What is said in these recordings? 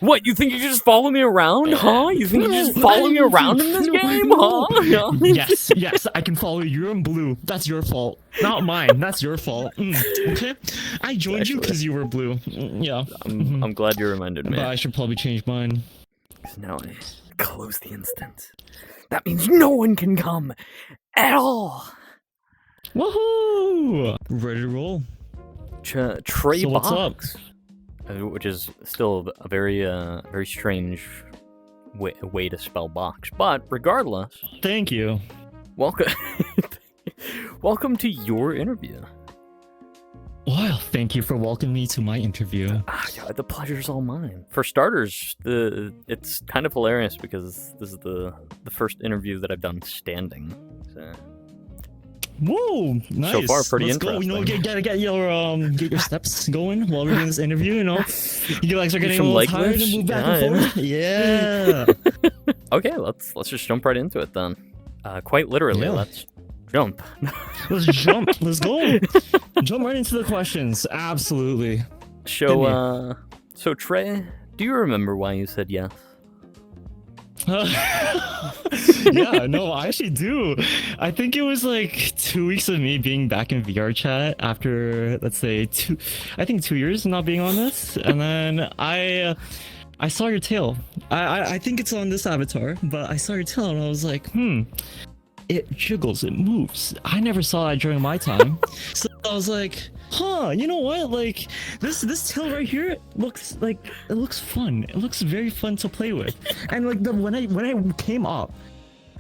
What, you think you can just follow me around, huh? You think you can just follow me around in this game, huh? Yes, I can follow you. You're in blue. That's your fault. Not mine. That's your fault. Okay? I joined you because you were blue. Yeah. I'm glad you reminded me. But I should probably change mine. Now I close the instance. That means no one can come at all. Woohoo! Ready to roll. TreyBocx's. So what's up? Which is still a very strange way to spell box, but regardless. Thank you. Welcome to your interview. Well, thank you for welcoming me to my interview. Yeah, the pleasure's all mine. For starters, it's kind of hilarious because this is the first interview that I've done standing. So. Whoa, nice. So far, pretty Let's interesting. Go. You know, get your steps going while we're doing this interview. You know, you like start getting a little tired and move back and forth. Yeah. Okay, let's just jump right into it then. Quite literally, let's jump. Let's jump. Let's go. Jump right into the questions. Absolutely. So Trey, do you remember why you said yes? Yeah, no, I actually do. I think it was like 2 weeks of me being back in VR chat after, let's say, 2 years of not being on this, and then I saw your tail. I think it's on this avatar, but I saw your tail and I was like, it jiggles, it moves. I never saw that during my time. So I was like, you know what? Like this tail right here looks fun. It looks very fun to play with. And like when I came up,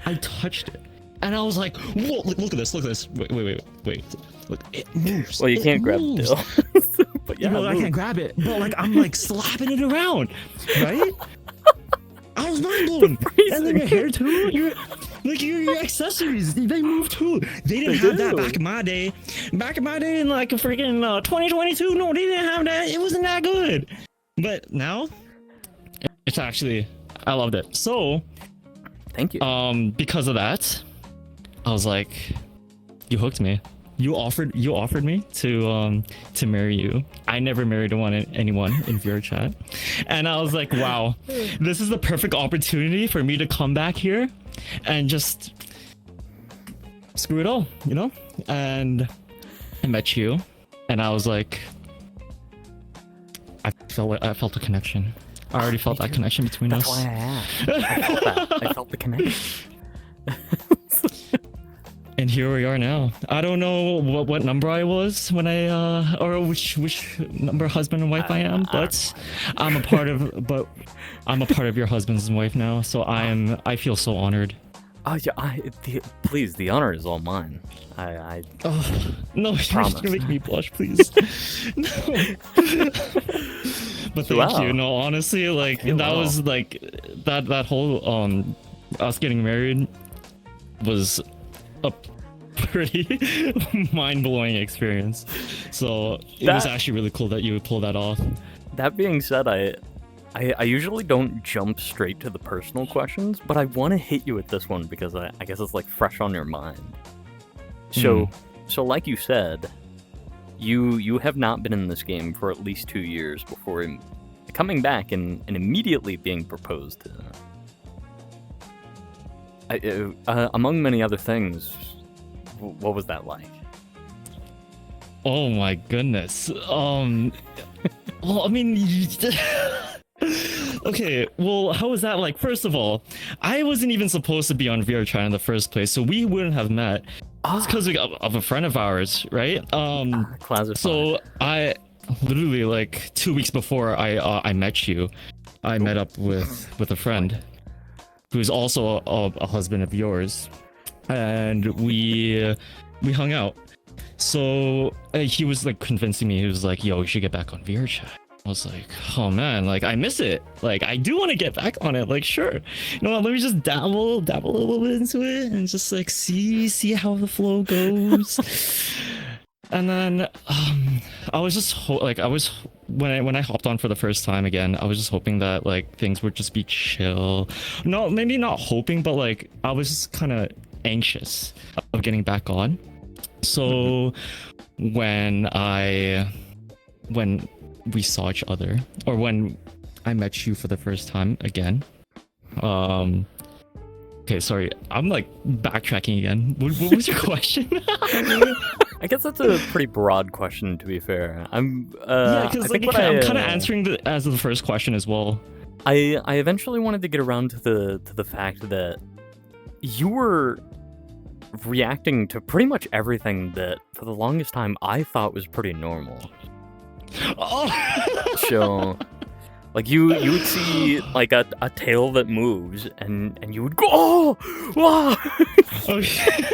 I touched it. And I was like, whoa, look at this. Wait. Look, it moves. Well, you can't grab the tail. But yeah, I can't grab it. But like I'm like slapping it around, right? I was mind blown. And then your hair too. Your accessories, they move too. They didn't have that back in my day. Back in my day in like a freaking 2022, no, they didn't have that. It wasn't that good. But now, it's actually, I loved it. So, thank you. Because of that, I was like, you hooked me. You offered me to marry you. I never married anyone in VR chat, and I was like, wow, this is the perfect opportunity for me to come back here and just screw it all, you know. And I met you, and I was like, I felt a connection. I already felt that connection between us. That's why I asked. I felt the connection. And here we are now. I don't know what number I was when I or which number husband and wife I am, but I'm a part of your husband and wife now. So I feel so honored. Oh yeah, please, the honor is all mine. I no, you're gonna make me blush, please. No. But thank you. No, honestly, like that was like that whole us getting married was a pretty mind-blowing experience. So it was actually really cool that you would pull that off. That being said, I usually don't jump straight to the personal questions, but I want to hit you with this one because I guess it's like fresh on your mind. So like you said, you have not been in this game for at least 2 years before coming back and immediately being proposed to. Among many other things, what was that like? Oh my goodness. Well, I mean, okay, well, how was that like? First of all, I wasn't even supposed to be on VR chat in the first place, so we wouldn't have met. It's because of a friend of ours, right? So I literally like 2 weeks before I met you, I met up with a friend who's also a husband of yours, and we hung out. So he was like convincing me. He was like, yo, you should get back on VR chat. I was like, oh man, like I miss it. Like I do want to get back on it. Like sure, you know what, let me just dabble a little bit into it and just like see how the flow goes. And then I was just when I hopped on for the first time again, I was just hoping that like things would just be chill. No, maybe not hoping, but like I was just kind of anxious of getting back on. So when we saw each other, or when I met you for the first time again. Okay, sorry, I'm like backtracking again. What was your question? I guess that's a pretty broad question, to be fair. Yeah, because like I'm kind of answering as the first question as well. I eventually wanted to get around to the fact that you were reacting to pretty much everything that for the longest time I thought was pretty normal. Oh. So, like you would see like a tail that moves and you would go, oh, wow. Okay.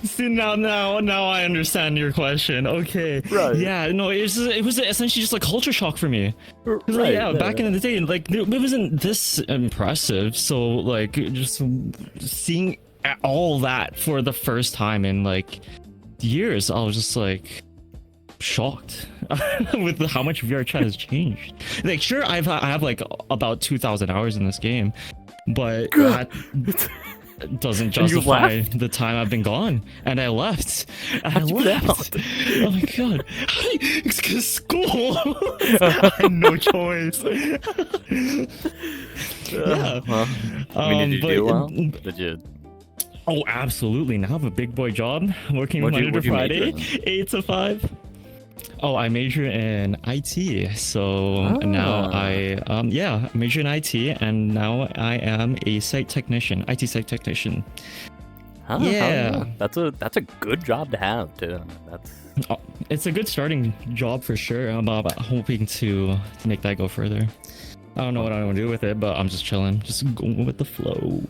See, now I understand your question. Okay. Right. Yeah. No, it was essentially just like culture shock for me. Right. Like, yeah. Back in the day, like it wasn't this impressive. So like just seeing all that for the first time in like years, I was just like shocked with how much VR chat has changed. Like, sure, I have like about 2,000 hours in this game, but that doesn't justify the time I've been gone. And I left. How'd you left? Oh my god! It's because school. I had no choice. Yeah. Well, I mean, did you do well? Did you? Oh, absolutely. Now I have a big boy job working Monday to Friday, 8 to 5. Oh, I major in IT. So now I major in IT, and now I am a site technician, IT site technician. Yeah, that's a good job to have too. It's a good starting job for sure. I'm hoping to make that go further. I don't know what I want to do with it, but I'm just chilling, just going with the flow.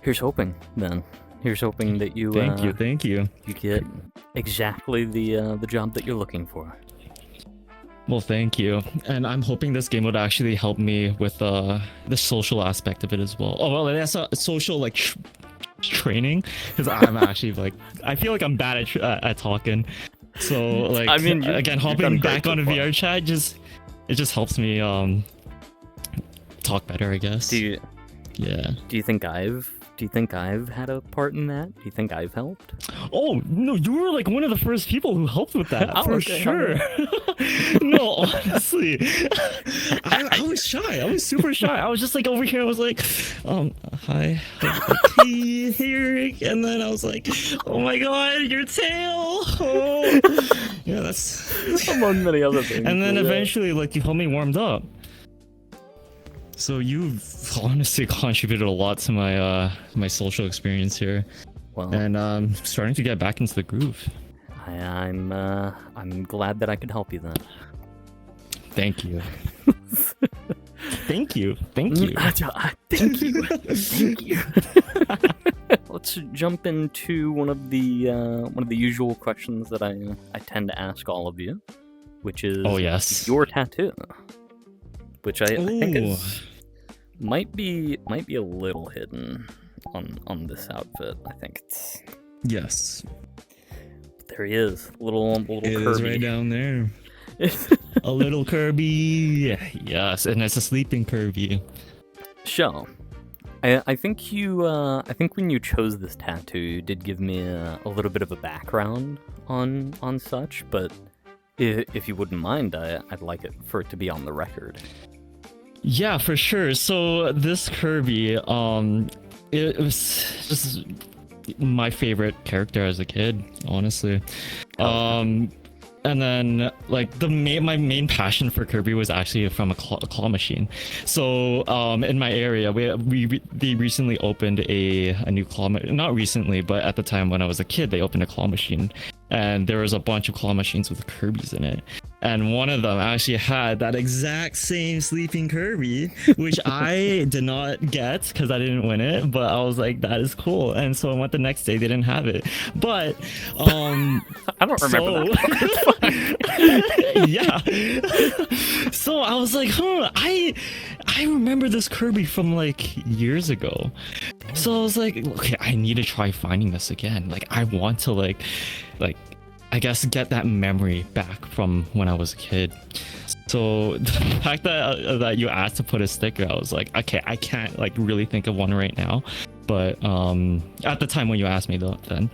Here's hoping, then. Here's hoping that you. Thank you. You get exactly the job that you're looking for. Well, thank you, and I'm hoping this game would actually help me with the social aspect of it as well. Oh well, that's a social like training, because I'm actually like I feel like I'm bad at talking. So like I mean, again, hopping back on a VR chat just helps me talk better, I guess. Do you think I've had a part in that? Do you think I've helped? Oh, no, you were like one of the first people who helped with that, for sure. No, honestly. I was shy. I was super shy. I was just like over here. I was like, hi. Hey, Yeeeeeric. And then I was like, oh my god, your tail. Oh. Yeah, that's... Among many other things. And then eventually, like, you helped me warmed up. So you've honestly contributed a lot to my social experience here, and I'm starting to get back into the groove. I'm glad that I could help you then. Thank you. Thank you. Thank you. Thank you. Thank you. Let's jump into one of the usual questions that I tend to ask all of you, which is your tattoo, which I think is. Might be a little hidden on this outfit. I think it's there he is, little Kirby. It is right down there. A little Kirby, yes, and it's a sleeping Kirby. So, I think when you chose this tattoo, you did give me a little bit of a background on such, but if you wouldn't mind, I'd like it for it to be on the record. Yeah, for sure. So this Kirby, it was just my favorite character as a kid, honestly. And then like my main passion for Kirby was actually from a claw machine. So in my area, they recently opened a new claw. Not recently, but at the time when I was a kid, they opened a claw machine, and there was a bunch of claw machines with Kirby's in it. And one of them actually had that exact same sleeping Kirby, which I did not get because I didn't win it. But I was like, that is cool. And so I went the next day, they didn't have it. But I don't remember that. Yeah. So I was like, I remember this Kirby from like years ago. So I was like, okay, I need to try finding this again. Like I want to like I guess get that memory back from when I was a kid. So the fact that you asked to put a sticker, I was like, okay, I can't like really think of one right now. But at the time when you asked me then,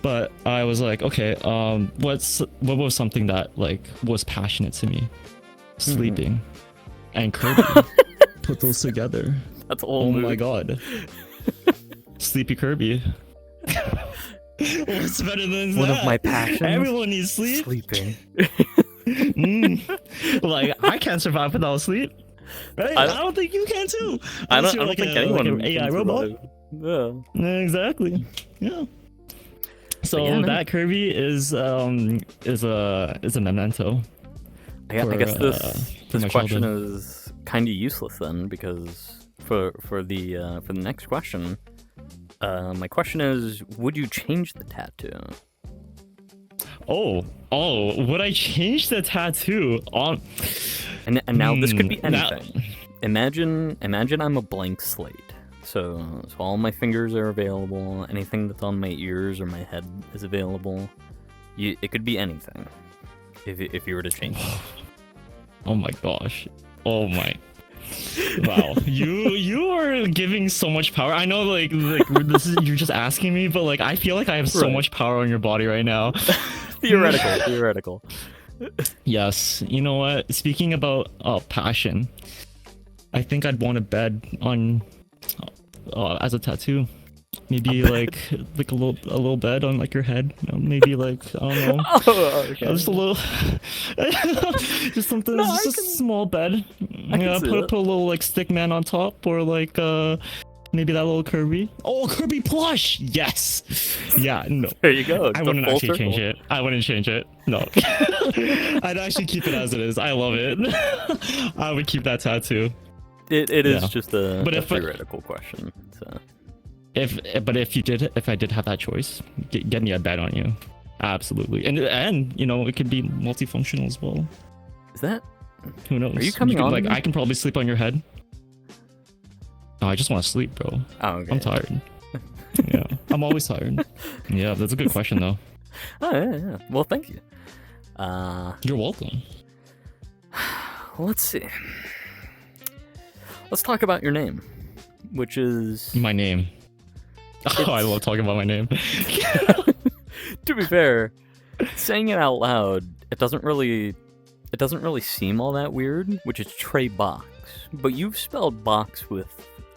but I was like, okay, what was something that like was passionate to me? sleeping, and Kirby. Put those together. That's all. Oh my god. Sleepy Kirby. What's better than One that? of my passions. Everyone needs sleep. Sleeping. Like, I can't survive without sleep. Right? I don't think you can too. I don't think anyone like an AI robot. Yeah. Exactly. Yeah. So that Kirby is a memento. I guess this question is kind of useless then, because for the next question, my question is, would you change the tattoo? Oh, would I change the tattoo? And now this could be anything. Imagine I'm a blank slate. So all my fingers are available. Anything that's on my ears or my head is available. It could be anything. If you were to change it. Oh my gosh. Oh my. Wow. You are giving so much power. I know like this is, you're just asking me, but like I feel like I have so much power on your body right now. Theoretical. Yes. You know what? Speaking about passion, I think I'd want a bed on as a tattoo. Maybe like a little bed on like your head. Maybe like I don't know. Okay. Just a little, just something. No, just a small bed. Yeah, put a little like stick man on top, or like maybe that little Kirby. Oh, Kirby plush. Yes. Yeah. No. There you go. I wouldn't actually change it. I wouldn't change it. No. I'd actually keep it as it is. I love it. I would keep that tattoo. It is just a theoretical question. So. If I did have that choice, get me a bed on you, absolutely, and you know it could be multifunctional as well. Is that? Who knows? Are you coming on? Like I can probably sleep on your head. No, I just want to sleep, bro. Oh, okay. I'm tired. Yeah, I'm always tired. Yeah, that's a good question though. Oh yeah. Well, thank you. You're welcome. Let's see. Let's talk about your name, which is my name. Oh, I love talking about my name. To be fair, saying it out loud, it doesn't really seem all that weird, which is TreyBocx. But you've spelled box with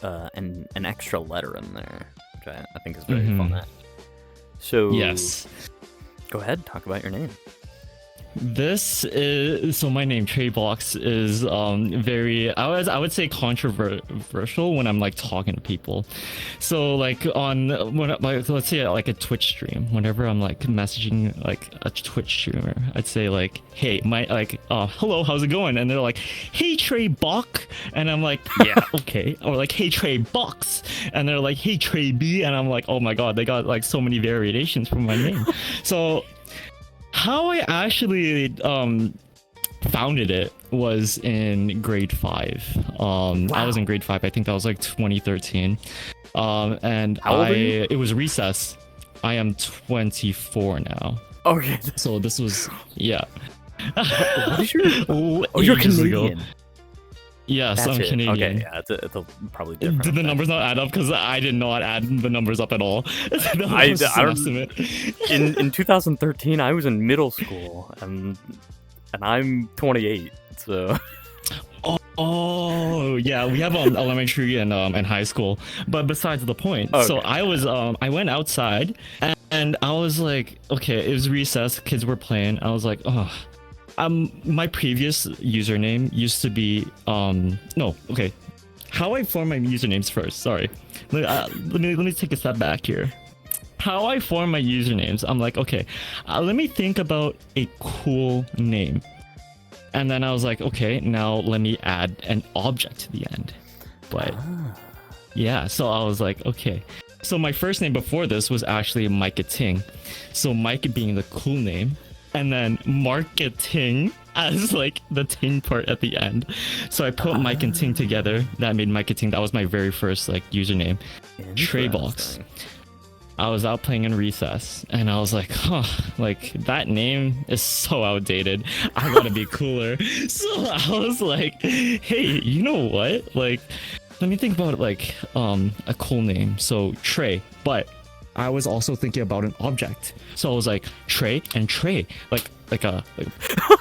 an extra letter in there, which I think is very fun. So yes, go ahead, talk about your name. This is so my name TreyBocx is very I would say controversial when I'm like talking to people. So like let's say like a Twitch stream, whenever I'm like messaging like a Twitch streamer, I'd say like, hey, hello, how's it going? And they're like, hey TreyBocx, and I'm like, yeah, okay. Or like, hey TreyBocx, and they're like, hey TreyB, and I'm like, oh my god, they got like so many variations from my name. So how I actually founded it was in grade 5. Wow. I was in grade 5. I think that was like 2013. And how old are you? It was recess. I am 24 now. Okay. So this was What is your? Oh, you're Canadian. Yes, I'm Canadian. Okay, yeah, it's a probably different. Did the numbers not add up? Because I did not add the numbers up at all. I don't. In 2013, I was in middle school, and I'm 28. So. Oh yeah, we have elementary and high school. But besides the point, okay. So I went outside and I was like, okay, it was recess. Kids were playing. I was like, oh. My previous username used to be how I form my usernames first. Sorry, let me take a step back here. How I form my usernames, I'm like, okay, let me think about a cool name, and then I was like, okay, now let me add an object to the end. But yeah, so I was like, okay. So my first name before this was actually Micah Ting, so Micah being the cool name. And then marketing as like the ting part at the end. So I put Mike and Ting together. That made Mike and Ting. That was my very first like username. TreyBocx. I was out playing in recess and I was like, like that name is so outdated. I gotta be cooler. So I was like, hey, you know what? Like, let me think about like a cool name. So Trey, but I was also thinking about an object. So I was like, Trey and Trey. Like, like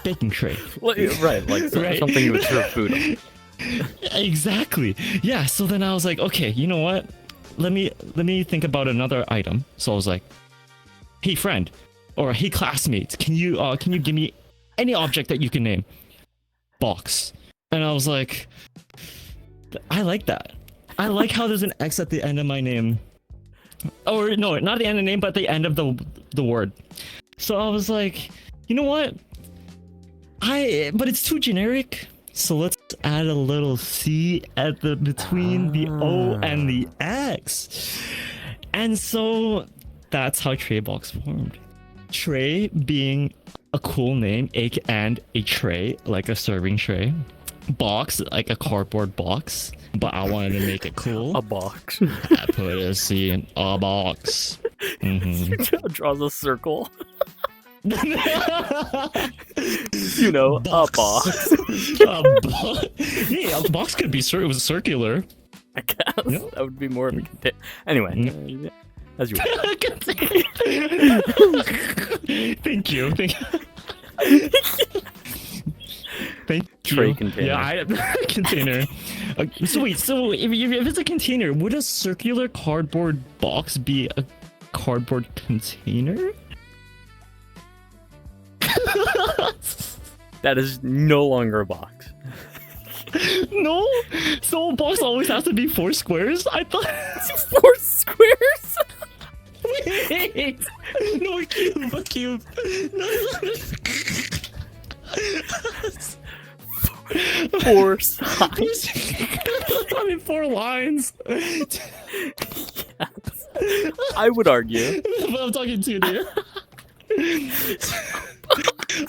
baking tray. Right, like Right. something you would serve food on. Exactly. Yeah. So then I was like, okay, you know what? Let me think about another item. So I was like, hey friend, or hey classmates, can you give me any object that you can name? Box. And I was like, I like that. I like how there's an X at the end of my name. Or no, not the end of the name, but the end of the word. So I was like, you know what? But it's too generic. So let's add a little C at the between the O and the X. And so that's how TreyBocx formed. Trey being a cool name, and a tray, like a serving tray. Box, like a cardboard box. But I wanted to make it cool. A box. I put a C in a box. Mm-hmm. Draws a circle. You know, a box. Yeah, a box could be it was circular. I guess No? that would be more of a anyway. As you Thank you. Thank Tray you. container. Yeah, container. So wait, so if it's a container, would a circular cardboard box be a cardboard container? That is no longer a box. No? So a box always has to be 4 squares? I thought 4 squares? Wait! No, a cube. No. 4 sides. I mean, 4 lines. Yes. I would argue. But I'm talking to you.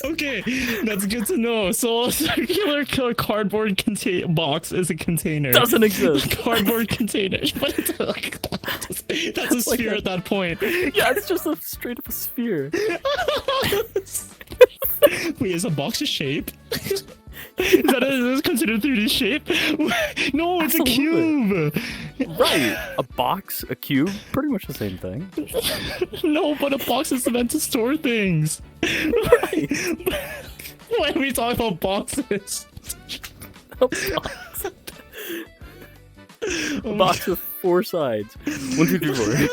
Okay, that's good to know. So a circular cardboard box is a container. Doesn't exist. Cardboard container. But that's a sphere at that point. Yeah, it's just straight up a sphere. Wait, is a box a shape? Is that considered 3D shape? No, it's Absolutely. a cube. Right. A box, a cube, pretty much the same thing. No, but a box is meant to store things. Right. Why are we talking about boxes? A box. A box with 4 sides. 1, 2, 3,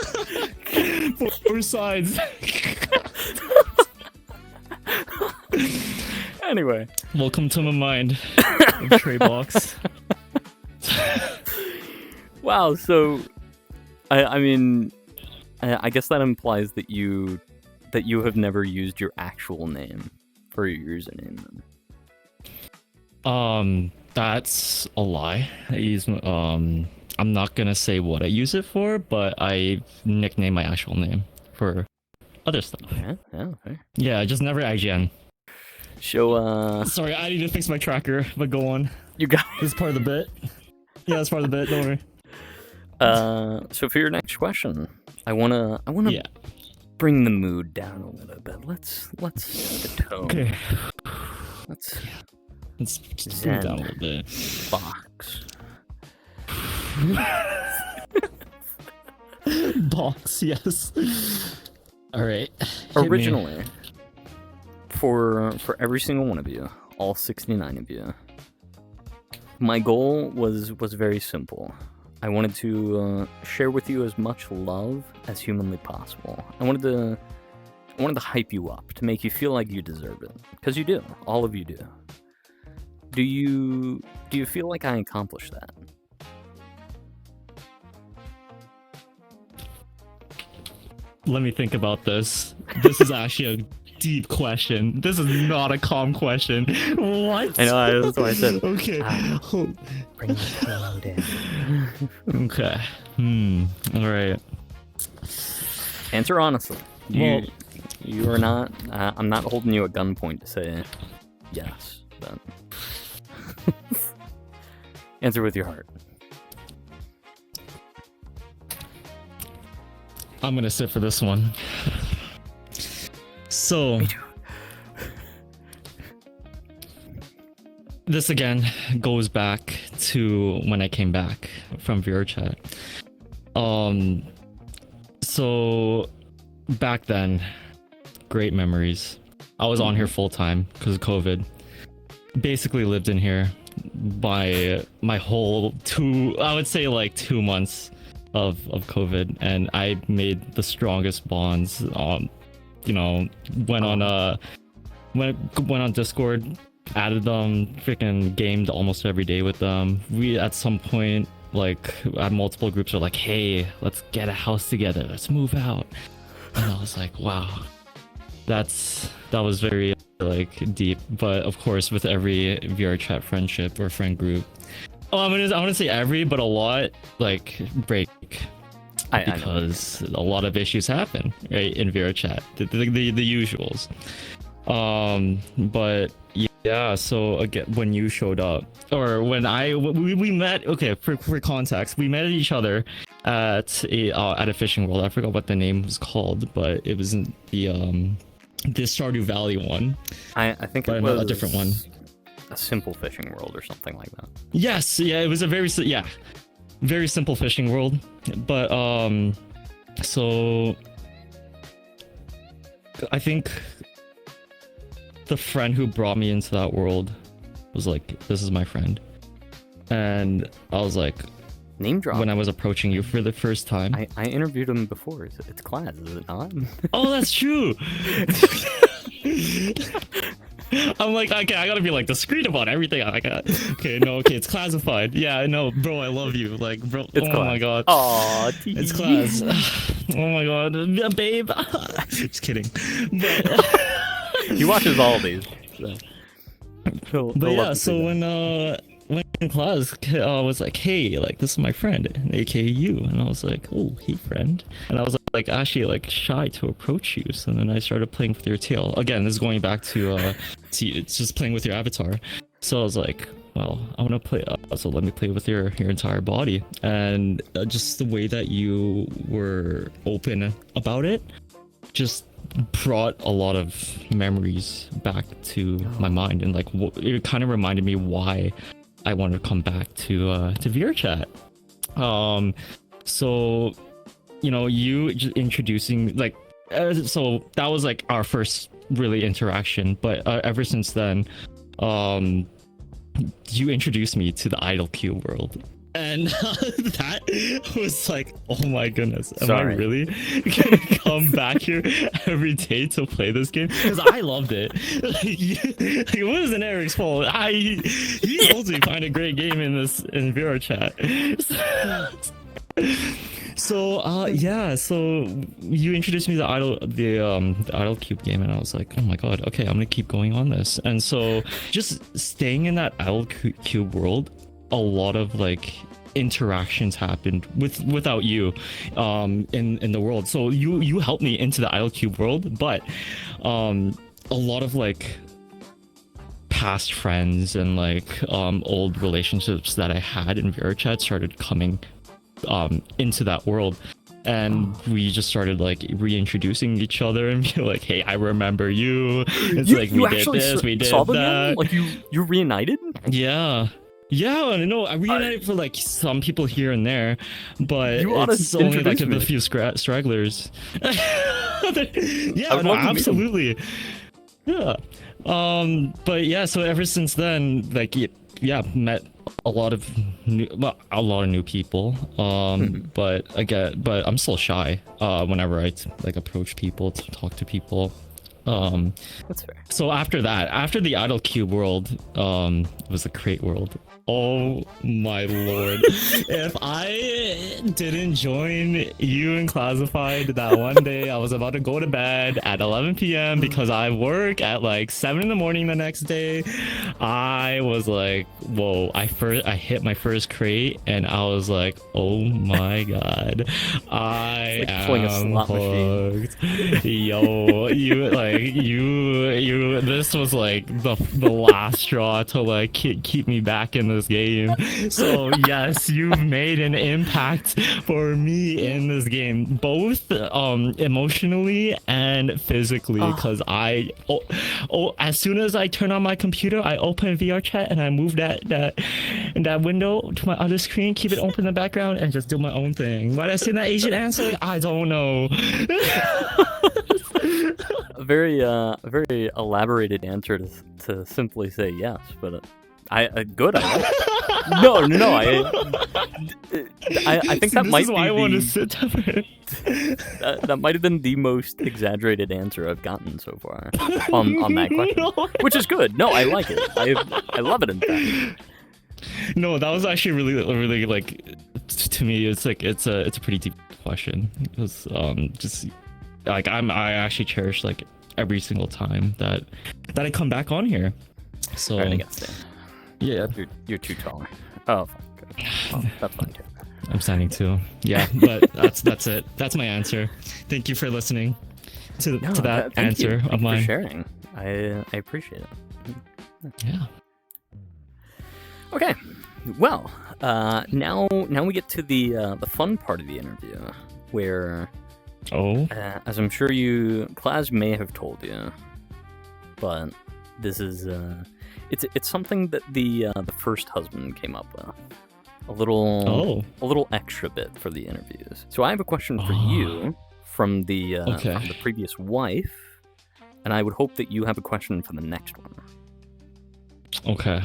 4. 4 sides. Anyway. Welcome to my mind, TreyBocx. Wow, so I mean, I guess that implies that you have never used your actual name for your username. Then. That's a lie. I'm not gonna say what I use it for, but I nickname my actual name for other stuff. Yeah, okay. Yeah, just never IGN. So, Sorry, I need to fix my tracker, but go on. you got This is part of the bit. Yeah, that's part of the bit, don't worry. So for your next question, I wanna Yeah. bring the mood down a little bit. Let's set the tone. Okay. Let's slow down a little bit. box. Box, yes. Alright. Originally, for every single one of you, all 69 of you, my goal was very simple. I wanted to share with you as much love as humanly possible. I wanted to hype you up, to make you feel like you deserve it, because you do. All of you do. Do you feel like I accomplished that? Let me think about this. This is actually a deep question. This is not a calm question. What? I know, that's what I said. Okay. Bring the tone down. Okay. All right. Answer honestly. You are not. I'm not holding you at gunpoint to say yes. But answer with your heart. I'm gonna sit for this one. So, this again goes back to when I came back from VRChat. So back then, great memories. I was on here full time because of COVID. Basically lived in here by my whole I would say like 2 months of COVID, and I made the strongest bonds. You know, went on Discord, added them, freaking gamed almost every day with them. We at some point like had multiple groups are like, hey, let's get a house together, let's move out. And I was like, wow, that was very like deep. But of course, with every VR chat friendship or friend group, I want to say every, but a lot like break because a lot of issues happen, right, in VR chat, the usuals. But yeah, so again, when you showed up, or when we met, okay, for context, we met each other at a fishing world. I forgot what the name was called, but it was in the Stardew Valley one. I think it was a different one. A simple fishing world or something like that. Yes, yeah, it was a very simple fishing world. But so I think the friend who brought me into that world was like, this is my friend. And I was like, name drop. When I was approaching you for the first time, I interviewed him before. It's Class, is it not? Oh, that's true. I'm like, okay, I gotta be like discreet about everything. Okay, it's classified. Yeah, no, bro, I love you. Like, bro, it's oh my god. Aw, it's Class. Oh my god, babe. Just kidding. But he watches all these. So. But yeah, so when Claus was like, hey, like, this is my friend, aka you, and I was like, oh, hey, friend. And I was like actually like shy to approach you. So then I started playing with your tail. Again, this is going back to it's just playing with your avatar. So I was like, well, I want to play, so let me play with your entire body. And just the way that you were open about it just brought a lot of memories back to my mind, and like it kind of reminded me why I wanted to come back to VR chat. So you know, you just introducing like so that was like our first really interaction, but ever since then you introduced me to the Idol Cube world. And that was like, oh my goodness, am I really gonna come back here every day to play this game? Because I loved it. It wasn't Eric's fault. He told me find a great game in VR chat. So yeah, so you introduced me to the Idol Cube game, and I was like, oh my god, okay, I'm gonna keep going on this. And so just staying in that Idol Cube world, a lot of like interactions happened without you in the world. So you helped me into the Idol Cube world, but a lot of like past friends and like old relationships that I had in VR chat started coming into that world, and we just started like reintroducing each other and be like, hey, I remember you. It's like we did this, we did that. Like you reunited? Yeah, no, I reunited for like some people here and there, but it's only like a few stragglers. Yeah, no, absolutely. Yeah. But yeah, so ever since then, like, yeah, met a lot of new people. But I'm still shy whenever I like approach people to talk to people. That's fair. So after the Idol Cube world, it was the Crate world. Oh my lord. If I didn't join you in Classified that one day, I was about to go to bed at 11 p.m. because I work at like 7 in the morning the next day. I was like, whoa, I hit my first crate and I was like, oh my god, I am hooked. Yo, you this was like the last straw to like keep me back in this game. So yes, you've made an impact for me in this game, both emotionally and physically. Because as soon as I turn on my computer, I open VR chat and I move that window to my other screen, keep it open in the background, and just do my own thing. Why did I say that Asian answer? I don't know. A very elaborated answer to simply say yes, but good. No. I think that might be I want to sit there. that might have been the most exaggerated answer I've gotten so far on that question, which is good. No, I like it. I love it. In fact. No, that was actually really like, to me, it's like it's a pretty deep question. Because just like I actually cherish like every single time that I come back on here. So right, I guess, yeah, you're too tall. Oh, good. Well, that's fine too. I'm standing too. Yeah, but that's it. That's my answer. Thank you for listening to that answer of mine. Thank you for sharing. I appreciate it. Yeah. Okay, well, now we get to the fun part of the interview, where, as I'm sure Claz may have told you, but this is it's something that the first husband came up with, a little extra bit for the interviews. So I have a question for you from the previous wife, and I would hope that you have a question for the next one. Okay.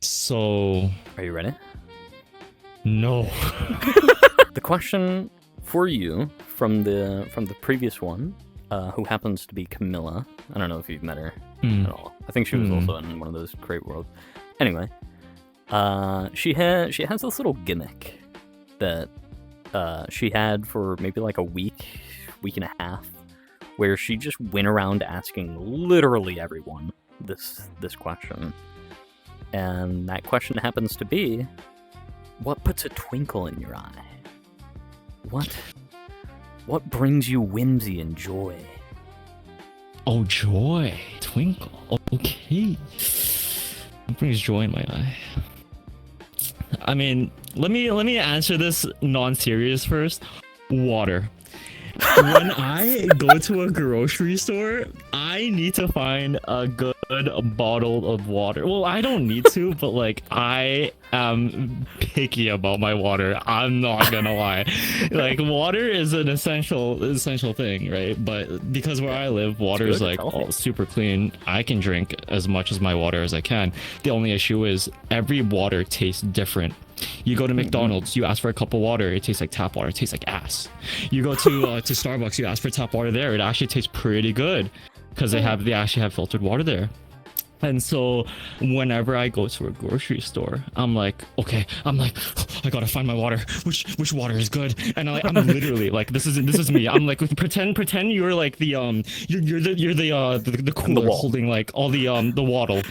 So, are you ready? No. The question for you from the previous one, who happens to be Camilla. I don't know if you've met her at all. I think she was also in one of those Great Worlds. Anyway, she has this little gimmick that she had for maybe like a week and a half, where she just went around asking literally everyone this question. And that question happens to be, what puts a twinkle in your eye? What brings you whimsy and joy? Oh, joy. Twinkle. Okay. What brings joy in my eye? I mean, let me answer this non-serious first. Water. When I go to a grocery store, I need to find a good bottle of water. Well, I don't need to, but like I am picky about my water. I'm not gonna lie. Like water is an essential thing, right? But because where I live, water is like super clean. I can drink as much as my water as I can. The only issue is every water tastes different. You go to McDonald's, you ask for a cup of water, it tastes like tap water, it tastes like ass. You go to Starbucks, you ask for tap water there, it actually tastes pretty good because they actually have filtered water there. And so whenever I go to a grocery store, I'm like, I gotta find my water. Which water is good? And I'm literally like, this is me. I'm like, pretend you're like the cooler holding like all the waters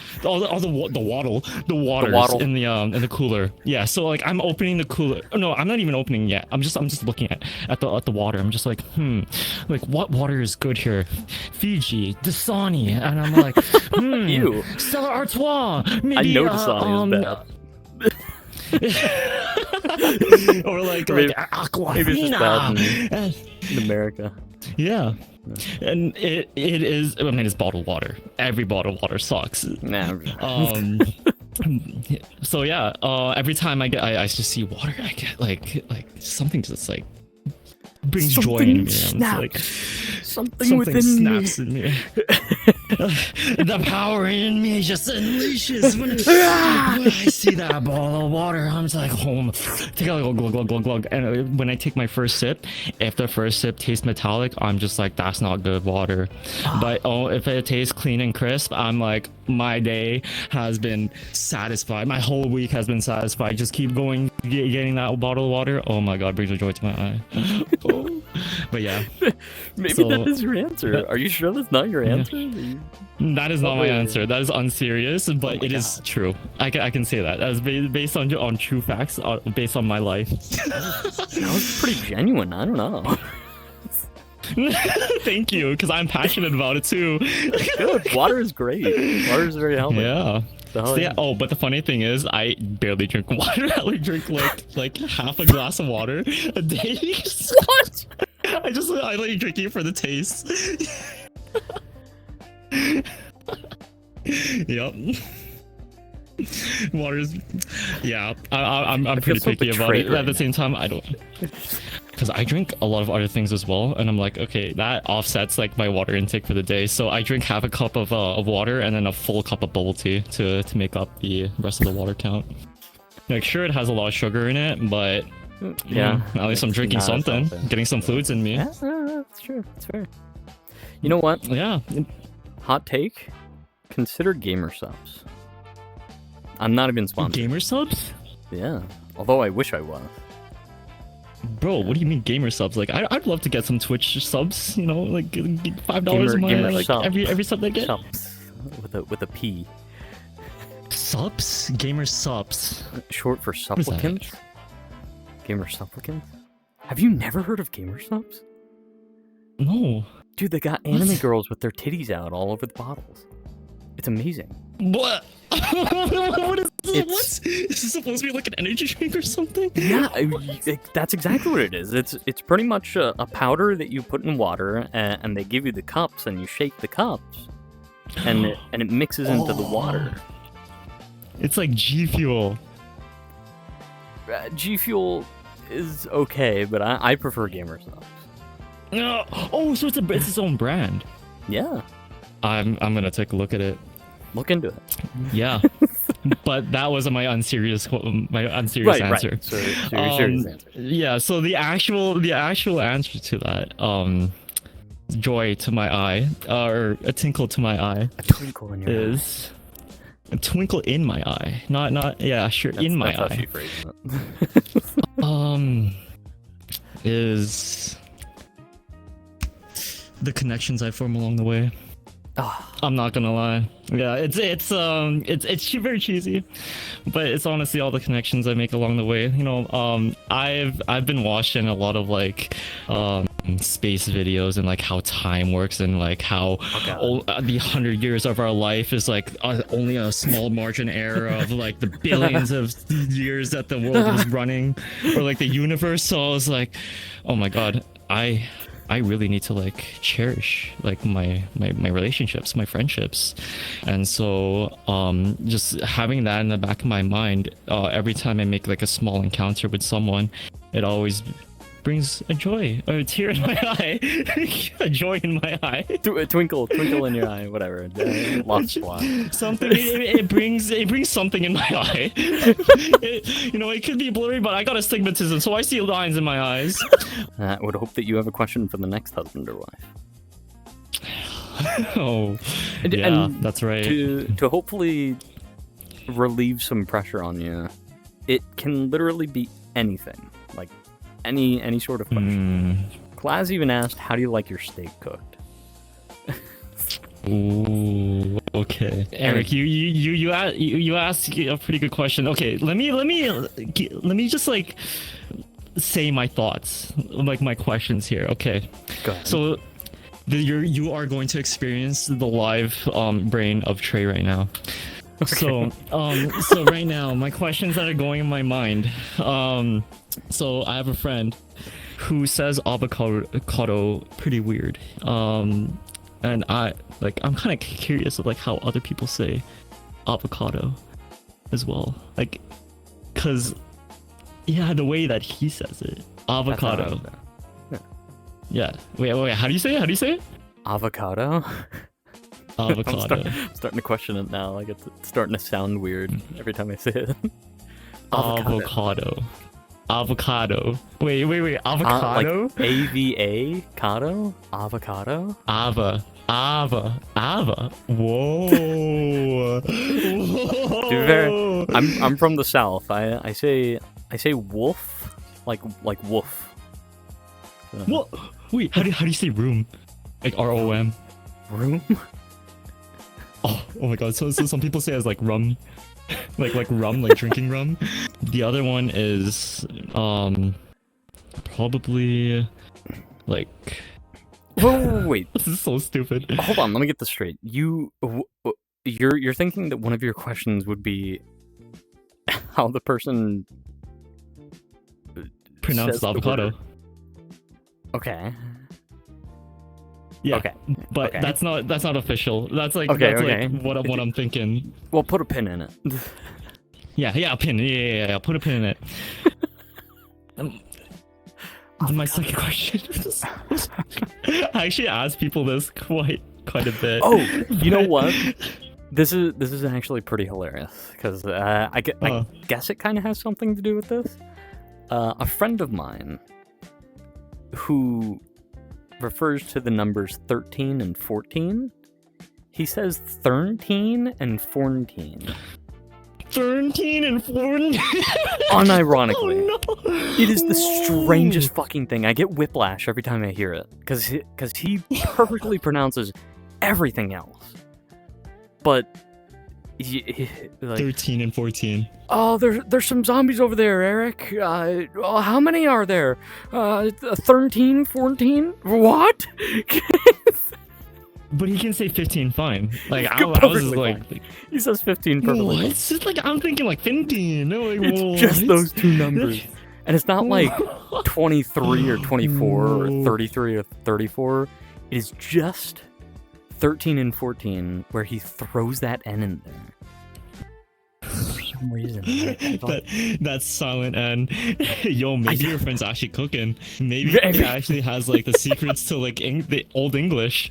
in the cooler. Yeah. So like I'm opening the cooler. No, I'm not even opening yet. I'm just looking at the water. I'm just like, like what water is good here? Fiji, Dasani, and I'm like, Ew. Stella Artois. Maybe, I know Dasani is bad. Or like Aquafina. Maybe it's just bad in America. Yeah. And it is. I mean, it's bottled water. Every bottled water sucks. Nah. So yeah. Every time I just see water, I get like something just like brings joy in me. Something within snaps in me. The power in me just unleashes when I see that bottle of water. I'm just like, take a glug. And when I take my first sip, if the first sip tastes metallic, I'm just like, that's not good water. But if it tastes clean and crisp, I'm like, my day has been satisfied. My whole week has been satisfied. Just keep going, getting that bottle of water. Oh my god, brings a joy to my eye. But yeah, maybe that is your answer. Are you sure that's not your answer? Yeah. That is not my answer. That is unserious, but it is true. I can say that. That's based on true facts, based on my life. That was pretty genuine. I don't know. Thank you, because I'm passionate about it too. Good. Water is great. Water is very healthy. Yeah. So yeah, oh, but the funny thing is, I barely drink water. I only drink like half a glass of water a day. What? I like drinking it for the taste. Yep. Water's, yeah. I'm pretty so picky about it. right At the same time, I don't, because I drink a lot of other things as well, and I'm like, okay, that offsets like my water intake for the day. So I drink half a cup of water and then a full cup of bubble tea to make up the rest of the water count. Like, sure, it has a lot of sugar in it, but yeah, at least I'm drinking something, getting some fluids in me. Yeah, that's true. That's fair. You know what? Yeah. Hot take: consider gamer subs. I'm not even sponsored. Gamer subs? Yeah. Although I wish I was. Bro, what do you mean gamer subs? Like, I'd love to get some Twitch subs. You know, like $5 a month, like subs. every sub they get. Subs with a P. Subs? Gamer subs. Short for supplicants. Gamer supplicants. Have you never heard of gamer subs? No. Dude, they got anime girls with their titties out all over the bottles. It's amazing. What? What is this? What? Is this supposed to be like an energy drink or something? Yeah, that's exactly what it is. It's pretty much a powder that you put in water, and they give you the cups, and you shake the cups, and it mixes into the water. It's like G Fuel. G Fuel is okay, but I prefer gamer subs. No. Oh, so it's its own brand. Yeah. I'm gonna take a look at it. Look into it. Yeah. But that wasn't my unserious answer. Right. So your serious answer. Yeah, so the actual answer to that, joy to my eye, or a tinkle to my eye, a twinkle in your is eye. A twinkle in my eye. Not yeah, sure, in my eye. How she phrased it. Is the connections I form along the way. I'm not gonna lie. Yeah, it's very cheesy, but it's honestly all the connections I make along the way. You know, I've been watching a lot of like space videos and like how time works and like how the 100 years of our life is like only a small margin error of like the billions of years that the world was running, or like the universe. So I was like, oh my god, I really need to like cherish like my relationships, my friendships. And so just having that in the back of my mind, every time I make like a small encounter with someone, it always brings a joy, or a tear in my eye, a joy in my eye, a twinkle in your eye, whatever. Lost plot. Something it brings something in my eye. It could be blurry, but I got astigmatism, so I see lines in my eyes. I would hope that you have a question for the next husband or wife. Oh, yeah, that's right. To hopefully relieve some pressure on you, it can literally be anything, like any sort of question. Claz even asked, "How do you like your steak cooked?" Ooh, okay. Eric, you asked a pretty good question. Okay, let me just like say my thoughts, like my questions here. Okay. Go ahead. So you are going to experience the live brain of Trey right now. Okay. So right now, my questions that are going in my mind. So I have a friend who says avocado pretty weird. And I'm kind of curious of like how other people say avocado as well. Like, cause yeah, the way that he says it, avocado. Yeah. Wait. How do you say it? Avocado. Avocado. I'm starting to question it now. Like it's starting to sound weird every time I say it. Avocado. Wait. Avocado? Like AVA? Cado? Avocado? Ava. Whoa. To be fair, I'm from the south. I say wolf, like wolf. What? Wait, how do you say room? Like ROM. Room? Oh my god, so some people say it as like rum. like rum, like drinking rum. The other one is probably like wait. This is so stupid. Hold on, let me get this straight. You you're thinking that one of your questions would be how the person pronounces avocado. Okay. Yeah. Okay. But okay. that's not official. That's like okay. like what I'm thinking. Well, put a pin in it. Yeah, a pin. Yeah. Put a pin in it. My second question. I actually ask people this quite a bit. Oh, you know what? This is actually pretty hilarious because I guess it kind of has something to do with this. A friend of mine who refers to the numbers 13 and 14, he says 13 and 14. 13 and 14? Unironically. Oh, no. It is the strangest fucking thing. I get whiplash every time I hear it because he perfectly pronounces everything else. But like, 13 and 14. Oh, there's some zombies over there, Eric. How many are there? 13, 14? What? But he can say 15 fine. Like I was Perfectly like fine. He says 15 perfectly. What? It's just like I'm thinking like 15. No, like, it's just those two numbers. And it's not like 23 or 24 or 33 or 34. It is just 13 and 14 where he throws that N in there. For some reason. That's silent N. Yo, maybe your friend's actually cooking. Maybe he actually has like the secrets to like the old English.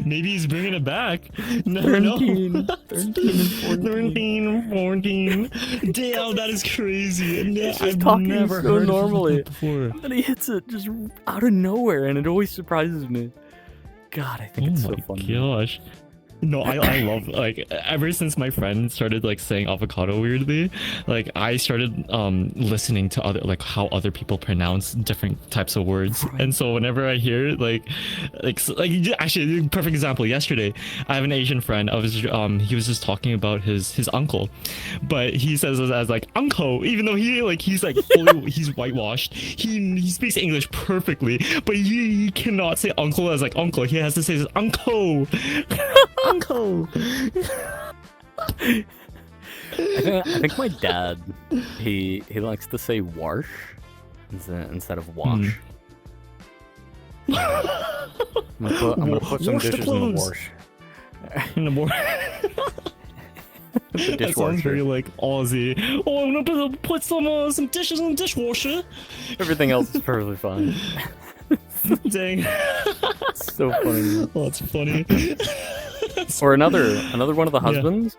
Maybe he's bringing it back. Never know. 13 and 14. 13 and 14. Damn, that is crazy. I've never heard normally before. And then he hits it just out of nowhere, and it always surprises me. God, I think it's so funny. Oh my gosh. No, I love, like, ever since my friend started like saying avocado weirdly, like I started listening to other, like, how other people pronounce different types of words. Right. And so whenever I hear actually, perfect example, yesterday I have an Asian friend. He was just talking about his uncle, but he says it as like uncle, even though he's like fully, he's whitewashed. He speaks English perfectly, but he cannot say uncle as like uncle. He has to say uncle. Uncle. I think my dad, he likes to say wash instead of wash. I'm gonna put some dishes in the wash. In the wash. The that sounds very like Aussie. Oh, I'm gonna put some dishes in the dishwasher. Everything else is perfectly fine. Dang. It's so funny. Oh, that's funny. Or another one of the husbands.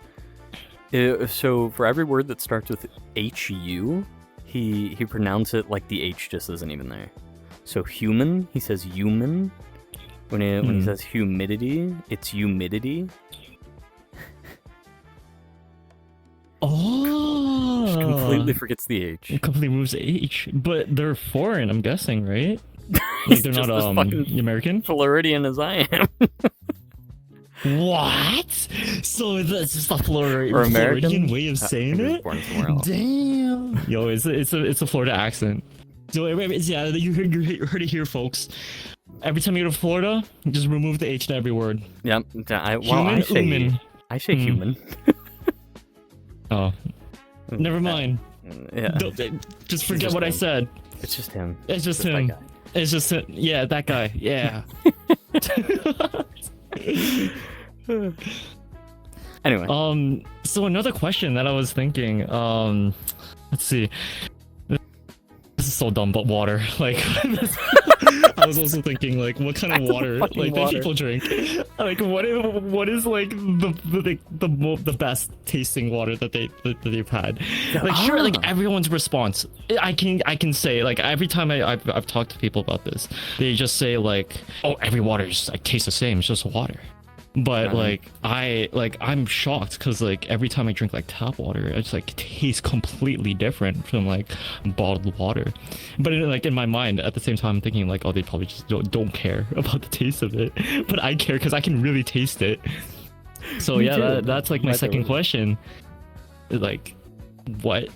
Yeah. So for every word that starts with HU, he pronounces it like the H just isn't even there. So human, he says human. When he says humidity, it's humidity. Oh, just completely forgets the H. It completely moves the H, but they're foreign, I'm guessing, right? Like they're not American. Floridian as I am. What? So that's just a Floridian way of saying it? Damn. Yo, it's a Florida accent. So yeah, you heard it here, folks. Every time you go to Florida, just remove the H in every word. Yep. I say human. Oh, never mind. Yeah. Just forget what I said. It's just him. It's just him. It's just him. Yeah, that guy. Yeah. Anyway. So another question that I was thinking, let's see. This is so dumb, but water. Like, I was also thinking, like, what kind of water, like, that people drink? Like, what is like the best tasting water that they've had? Like, sure, like everyone's response. I can say, like, every time I've talked to people about this, they just say like, oh, every water's like tastes the same. It's just water. But I'm shocked because like every time I drink like tap water, it's like tastes completely different from like bottled water. But in my mind, at the same time, I'm thinking like, oh, they probably just don't care about the taste of it. But I care because I can really taste it. So yeah, that's like my second question. Like, what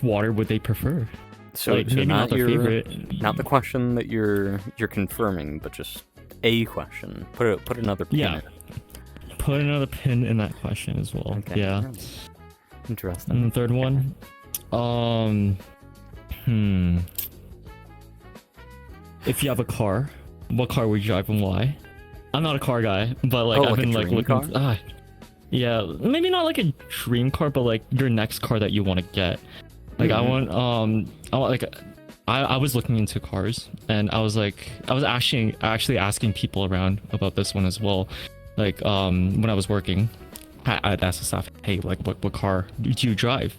water would they prefer? So, like, maybe not their favorite. Not the question that you're confirming, but just a question. Put another pin in it. put another pin in that question as well. Okay. Yeah. Interesting. And the third one, if you have a car, what car would you drive and why? I'm not a car guy, but like I've been like looking. Yeah, maybe not like a dream car, but like your next car that you want to get. Like I want like I was looking into cars, and I was actually asking people around about this one as well. Like when I was working, I'd ask the staff, hey, like what car do you drive?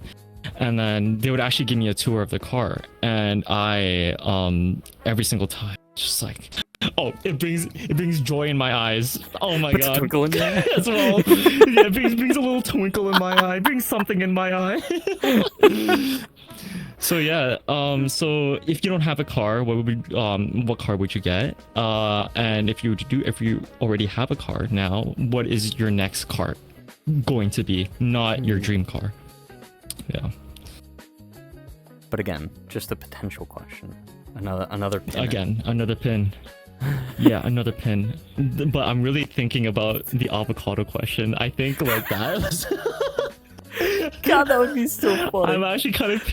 And then they would actually give me a tour of the car, and I every single time just like, oh, it brings joy in my eyes. Oh my god. Twinkle in your eye as well. Yeah, it brings a little twinkle in my eye, brings something in my eye. So yeah, so if you don't have a car, what car would you get? And if you already have a car now, what is your next car going to be? Not your dream car. Yeah. But again, just a potential question. Another pin. Again, another pin. Yeah, another pin. But I'm really thinking about the avocado question. I think like that. God, that would be so funny. I'm actually kind of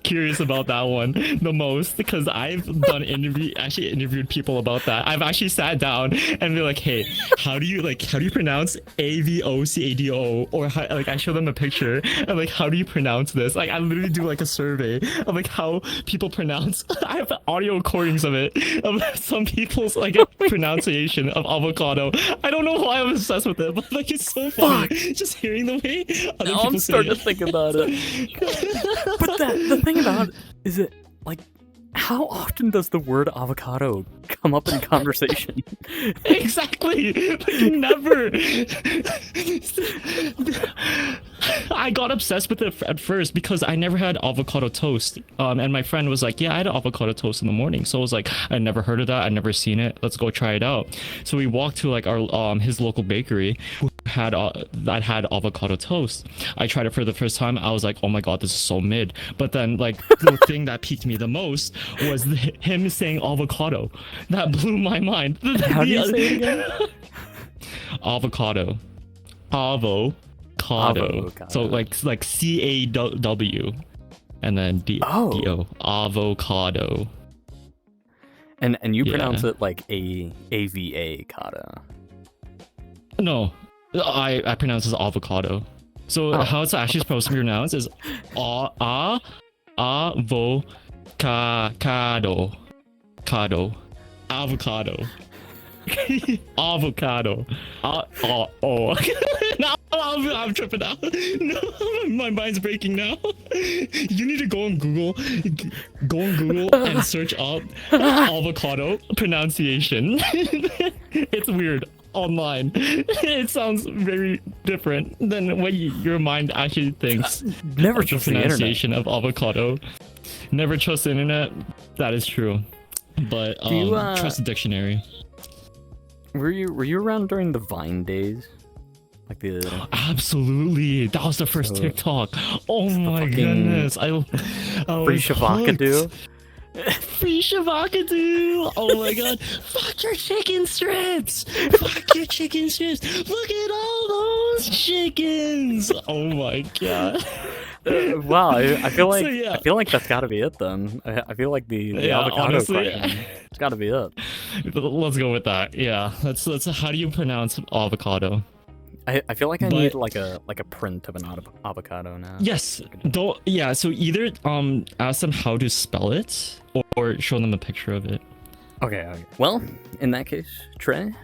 curious about that one the most, because I've done interviewed people about that. I've actually sat down and they're like, hey, how do you pronounce avocado? Or like I show them a picture and like, how do you pronounce this? Like I literally do like a survey of like how people pronounce. I have audio recordings of it, of some people's like pronunciation of avocado. I don't know why I'm obsessed with it, but like it's so funny. Just hearing the way other people I'm starting to think about it. But the thing about it is, it like, how often does the word avocado come up in conversation? Exactly. Like, never. I got obsessed with it at first because I never had avocado toast. And my friend was like, yeah, I had avocado toast in the morning. So I was like, I never heard of that. I'd never seen it. Let's go try it out. So we walked to like our his local bakery that had avocado toast. I tried it for the first time. I was like, oh my god, this is so mid. But then like the thing that piqued me the most was him saying avocado. That blew my mind. How do you say it again? Avocado. Avocado. So like CAW and then DO. Avocado. And you pronounce it like AVA kata. No, I pronounce it as avocado. So how it's actually supposed to be pronounced is avocado. Avocado. Avocado. Now I'm tripping out. No, my mind's breaking now. You need to go on Google and search up avocado pronunciation. It's weird online. It sounds very different than what your mind actually thinks. Never trust the pronunciation of avocado. Never trust the internet. That is true. But trust the dictionary. Were you around during the Vine days? Like the Absolutely. That was the first TikTok. Oh my goodness. I Free Shavakadu. Free Shavakadu. Oh my god. Fuck your chicken strips. Fuck your chicken strips. Look at all those chickens. Oh my god. Wow, I feel like I feel like that's got to be it then. I feel like the avocado question. It's got to be it. Let's go with that. Yeah. Let's. How do you pronounce avocado? I feel like I need like a print of an avocado now. Yes. Yeah. So either ask them how to spell it or show them a picture of it. Okay. Well, in that case, Trey,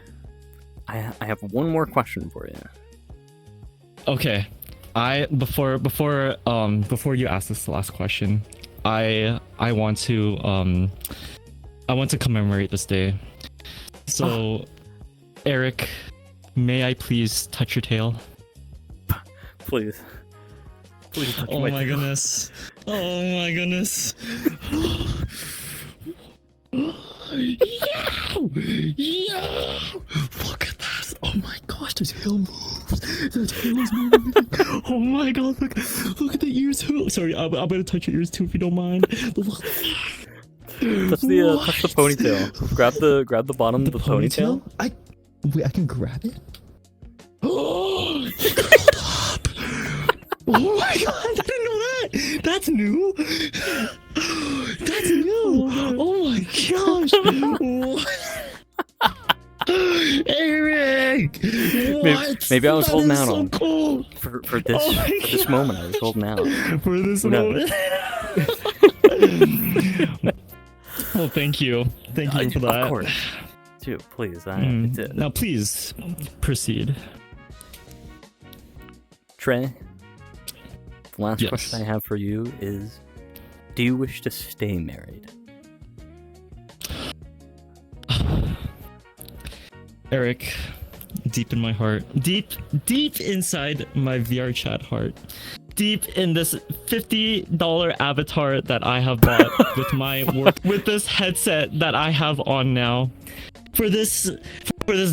I have one more question for you. Okay. Before you ask this last question, I want to commemorate this day. So, Eric, may I please touch your tail? Please touch my tail. Goodness. Oh my goodness. Yeah! Look at that! Oh my gosh, the tail moves! The tail is moving! Oh my god, look at the ears too! Sorry, I'm gonna touch your ears too if you don't mind. Touch the ponytail. Grab the bottom of the ponytail. Wait, I can grab it? Oh! Oh my god, I didn't know that. That's new. That's new. Oh my gosh. Eric, what? Maybe I was That holding is out so on cool. for this moment. I was holding out for this moment. Well, thank you for that. Of course, dude. Please, now please proceed. Trey, the last question I have for you is: do you wish to stay married? Eric, deep in my heart, deep inside my VR chat heart, deep in this $50 avatar that I have bought with my work, with this headset that I have on now, for this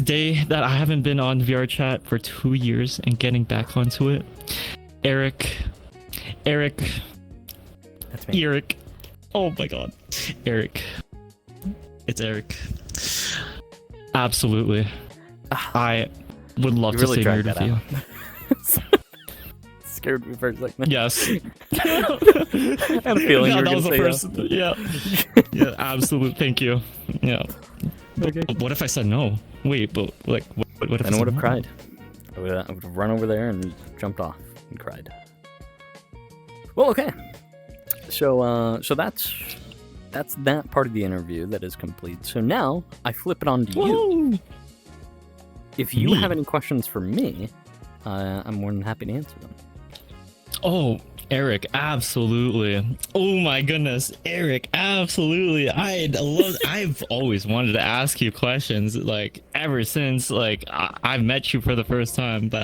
day that I haven't been on VR chat for 2 years and getting back onto it, Eric, that's me. Eric, oh my god, Eric, it's Eric. Absolutely. I would love to stay married with you. Scared me for a second. Yes. I had a feeling you were that was the say first. Yeah. Yeah, absolutely. Thank you. Yeah. Okay. But what if I said no? Wait, but like, what if I would have cried. I would have run over there and jumped off and cried. Well, okay. So that's that part of the interview that is complete. So now I flip it on to you. If you have any questions for me, I'm more than happy to answer them. Oh, Eric, absolutely. Oh my goodness, Eric, absolutely. I've always wanted to ask you questions, like ever since like I've met you for the first time. But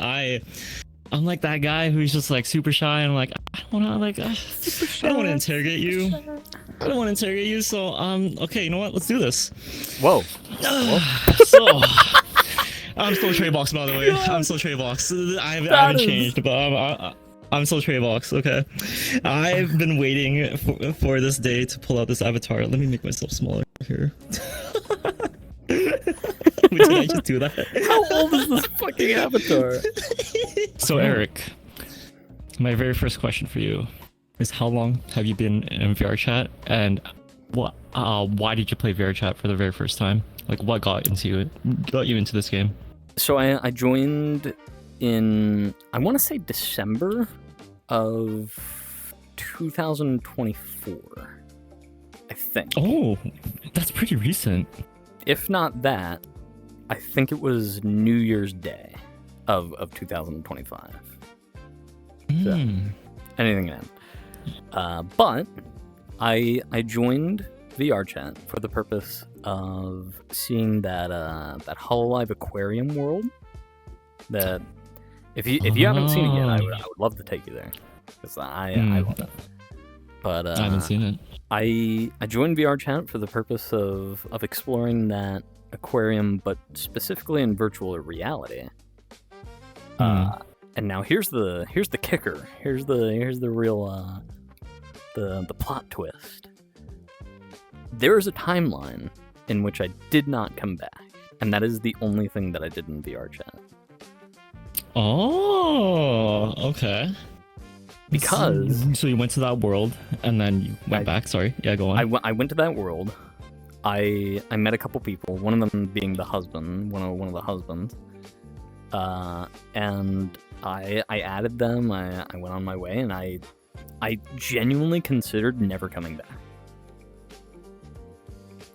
I'm like that guy who's just like super shy and like I don't want to interrogate you. I don't want to interrogate you. So okay, you know what? Let's do this. Whoa. So. I'm still TreyBocx, by the way. I'm still TreyBocx. I haven't changed, but I'm still TreyBocx. Okay. I've been waiting for this day to pull out this avatar. Let me make myself smaller here. Did I just do that? How old is this fucking avatar? So Eric, my very first question for you is: how long have you been in VR chat, and why did you play VR chat for the very first time? Like, what got you into this game? So I joined in, I want to say December of 2024, I think. Oh, that's pretty recent. If not that, I think it was New Year's Day of 2025. So, anything then. But I joined VR chat for the purpose of seeing that HoloLive aquarium world. That if you haven't seen it yet, I would love to take you there because I love it. But I haven't seen it. I joined VR chat for the purpose of exploring that aquarium, but specifically in virtual reality. And now here's the kicker. Here's the real the plot twist. There is a timeline in which I did not come back, and that is the only thing that I did in VR chat. Oh, okay. Because so you went to that world and then you went back. Sorry, yeah, go on. I went to that world. I met a couple people. One of them being the husband, one of the husbands. And I added them. I went on my way, and I genuinely considered never coming back.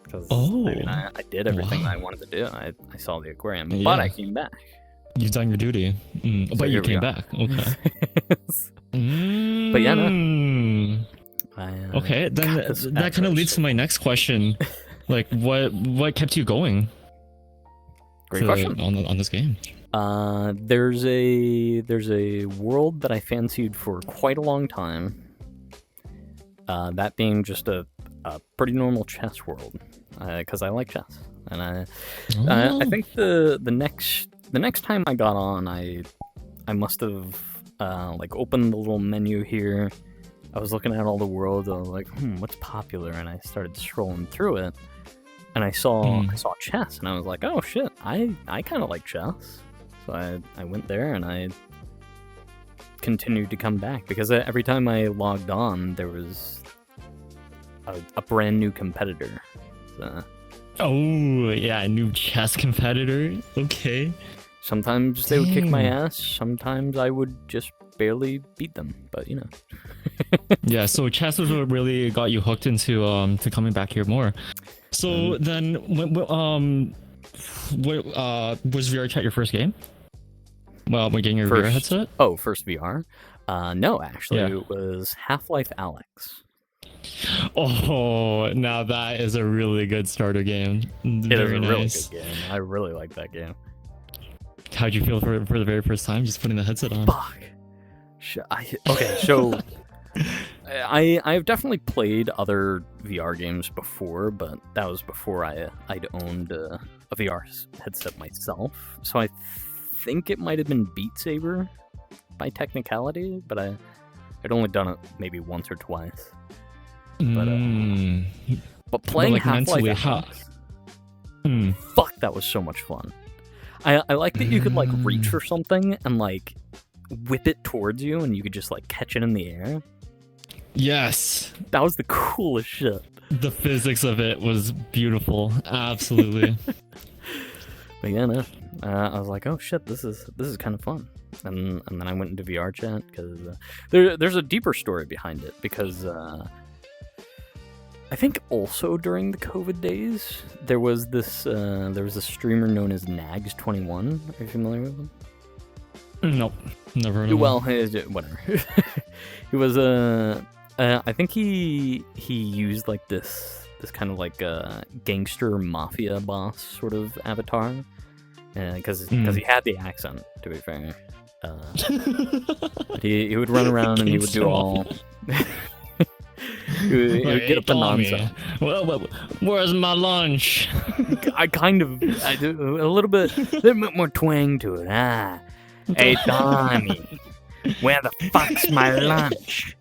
Because I did everything I wanted to do. I saw the aquarium, but I came back. You've done your duty, so but you came back. Okay. But yeah, no. Okay, then that kind of leads to my next question. Like, what kept you going? Great question on this game. There's a world that I fancied for quite a long time. That being just a pretty normal chess world, because I like chess, and I think the next time I got on, I must have like opened the little menu here. I was looking at all the worlds. I was like, what's popular? And I started scrolling through it, and I saw chess, and I was like, oh shit, I kind of like chess. So I went there and I continued to come back because every time I logged on, there was a brand new competitor. So, oh yeah, a new chess competitor. Okay. Sometimes they would kick my ass. Sometimes I would just barely beat them. But you know. Yeah. So chess was what really got you hooked into to coming back here more. So then, was VR chat your first game? Well, when getting your VR headset? Oh, first VR? No, actually, Yeah. it was Half-Life Alyx. Oh, now that is a really good starter game. It is a really good game. I really like that game. How'd you feel for the very first time just putting the headset on? Fuck. Okay, so I've definitely played other VR games before, but that was before I'd owned a VR headset myself. So I think it might have been Beat Saber by technicality, but I'd only done it maybe once or twice. But playing Half-Life Alyx, fuck, that was so much fun. I like that you could like reach for something and like whip it towards you, and you could just like catch it in the air. Yes, that was the coolest shit. The physics of it was beautiful, absolutely. But yeah, no, I was like, oh shit, this is kind of fun. And then I went into VR chat because there's a deeper story behind it because. I think also during the COVID days, there was a streamer known as Nags21. Are you familiar with him? Nope, never heard of him. Well, whatever. He was I think he used like this kind of like gangster mafia boss sort of avatar, because he had the accent. To be fair, he would run around and he would do all. He would get up the nonsense. Well, where's my lunch? I do a little bit more twang to it. Hey, Donnie, where the fuck's my lunch?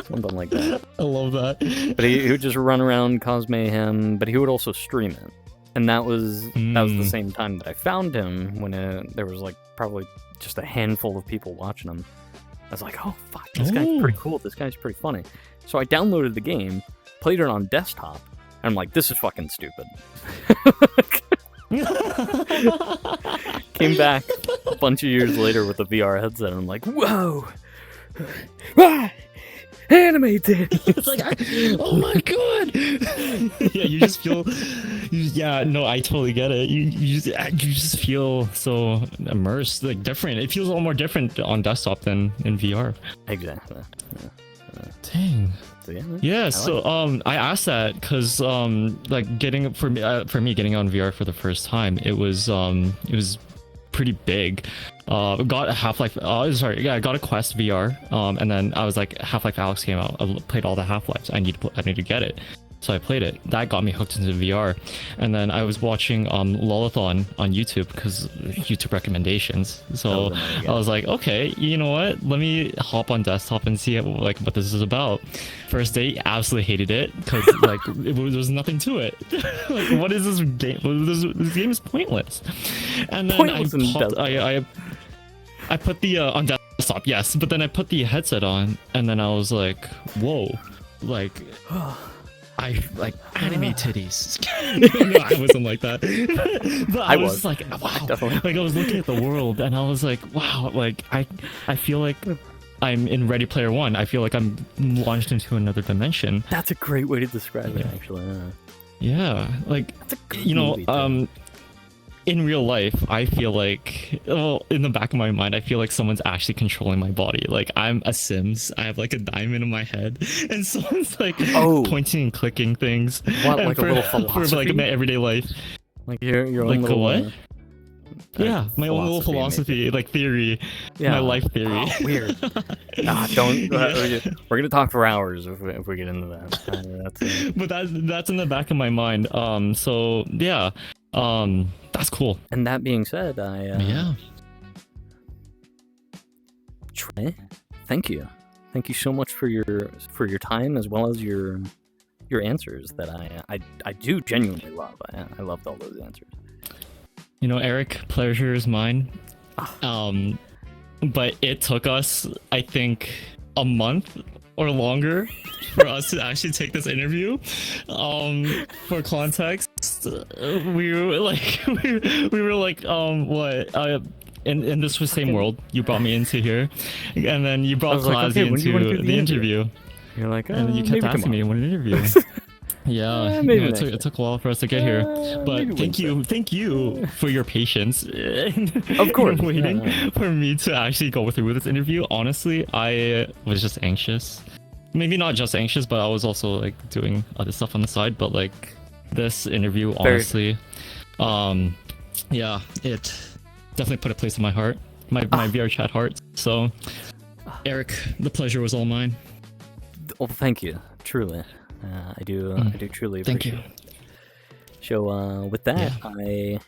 Something like that. I love that. But he would just run around, cause mayhem, but he would also stream it. And that was the same time that I found him, when there was like probably just a handful of people watching him. I was like, oh, fuck, this guy's pretty cool. This guy's pretty funny. So I downloaded the game, played it on desktop, and I'm like, this is fucking stupid. Came back a bunch of years later with a VR headset, and I'm like, whoa! Animated! It's like, oh my god! Yeah, you just feel... Yeah, no, I totally get it. You just feel so immersed, like different. It feels a lot more different on desktop than in VR. Exactly. Dang. So, I asked that because like getting for me getting on VR for the first time, it was pretty big. Got a Half-Life. I got a Quest VR. And then I was like, Half-Life Alyx came out. I played all the Half-Lives. I need to get it. So I played it. That got me hooked into VR. And then I was watching Lolathon on YouTube because YouTube recommendations. So I was like, okay, you know what? Let me hop on desktop and see what this is about. First day, absolutely hated it because like there was nothing to it. Like, what is this game? This game is pointless. And then I put the on desktop, yes, but then I put the headset on, and then I was like, whoa, like. I like anime titties. No, I wasn't like that. But I was like, wow. Definitely. Like I was looking at the world and I was like, wow, like I feel like I'm in Ready Player One. I feel like I'm launched into another dimension. That's a great way to describe it, actually. Yeah, like movie, in real life, I feel like, in the back of my mind, I feel like someone's actually controlling my body. Like, I'm a Sims. I have, like, a diamond in my head. And someone's, like, pointing and clicking things. What, like a little philosophy? For, like, my everyday life. Like, your own like, little... what? Yeah, my own little philosophy, maybe. Like, theory. Yeah. My life theory. Oh, weird. Don't... We're gonna talk for hours if we get into that. But that's in the back of my mind. So, yeah. That's cool. And that being said, Trey, thank you so much for your time as well as your answers that I do genuinely love. I loved all those answers. Eric, pleasure is mine. but it took us, I think, a month or longer for us to actually take this interview. For context, we were like, we were like, what? In this same world, you brought me into here, and then you brought Classy into the interview. You're like, and you kept asking me when an interview. Yeah, it took a while for us to get here, but thank you for your patience. Of course, waiting for me to actually go through with this interview. Honestly, I was just anxious. Maybe not just anxious, but I was also like doing other stuff on the side. But like this interview, honestly, yeah, it definitely put a place in my heart, my VR chat heart. So, Eric, the pleasure was all mine. Well, thank you, truly. I do truly appreciate it. So with that, I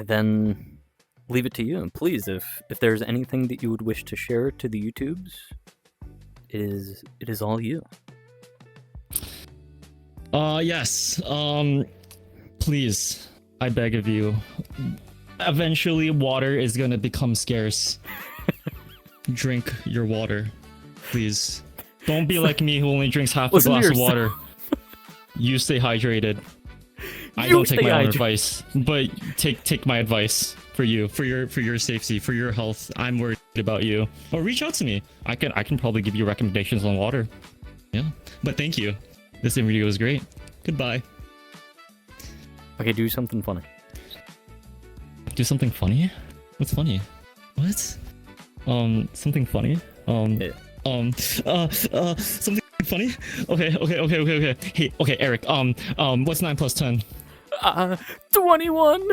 then leave it to you. And please, if there's anything that you would wish to share to the YouTubes, it is all you. Yes. Please, I beg of you. Eventually, water is gonna become scarce. Drink your water, please. Don't be like me who only drinks half a glass of water. You stay hydrated. I don't take my own advice, but take my advice for you, for your safety, for your health. I'm worried about you. Or reach out to me. I can probably give you recommendations on water. Yeah. But thank you. This interview was great. Goodbye. Okay, do something funny. Do something funny? What's funny? What? Something funny? Yeah. Something funny? Okay. Hey, okay, Eric, what's 9 plus 10? 21.